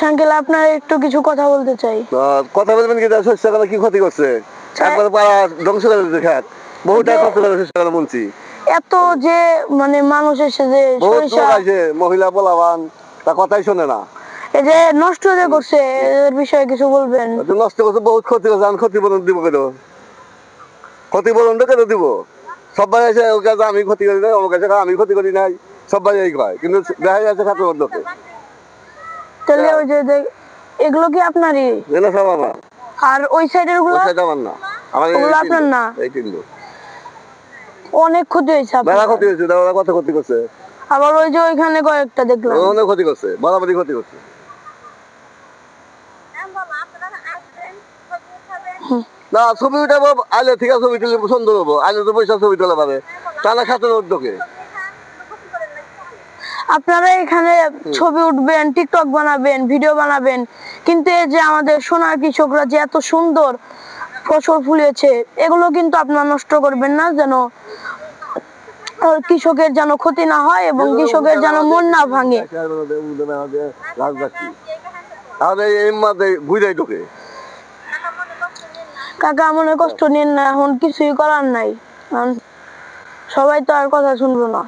Uncle আপনার একটু কিছু কথা বলতে চাই। কথা বলবেন কি? শস্যগুলো কি ক্ষতি করছে? একবার পাড়া ধ্বংস করে দিতে খাত, বহুটা কষ্ট করে শস্যগুলো বলছি। এত যে মানে মানুষ এসে যে বহুত লোক সরিষা আছে, মহিলা পোলাবান, তা কথাই শোনে না। এই যে নষ্ট যে করছে এর বিষয়ে কিছু বলবেন? নষ্ট করছে, বহুত ক্ষতি করছে। আমি ক্ষতিপূরণ দিব কেন? ক্ষতিপূরণ তো কেন দিব? সবাই আছে ওর কাছে আমি ক্ষতি করি নাই, আমার কাছে আমি ক্ষতি করি নাই, সবাই এই কয়, কিন্তু দেখা যাচ্ছে খাতের মধ্যে। তাহলে ওই যে এগুলো কি আপনারই? এগুলো সব আমার। আর ওই সাইডের গুলো? ওই সাইড আমার না, আমার ওগুলো আপনার না? এই তিনটে অনেক ক্ষতি হয়েছে মেলা আপনার। ক্ষতি হয়েছে, ওরা কত ক্ষতি করছে। আবার ওই যে ওইখানে কয়েকটা দেখলাম। অনেক ক্ষতি করছে, বরাবরই ক্ষতি করছে। না ছবি উঠাবো, আইলে ঠিক আছে, ছবি তুলে সুন্দর হবো, আইলে তো পয়সা ছবি তোলা পাবে, তা না খাতের উদ্যোগে। আপনারা এখানে ছবি উঠবেন, টিকটক বানাবেন, ভিডিও বানাবেন, কিন্তু এই যে আমাদের সোনার কৃষকরা যে এত সুন্দর ফসল ফুলিয়েছে, এগুলো কিন্তু আপনারা নষ্ট করবেন না, যেন কৃষকের যেন ক্ষতি না হয় এবং কৃষকের যেন মন না ভাঙে। কাকা মনে কষ্ট নিন না, এখন কিছুই করার নাই, সবাই তো আর কথা শুনবো না।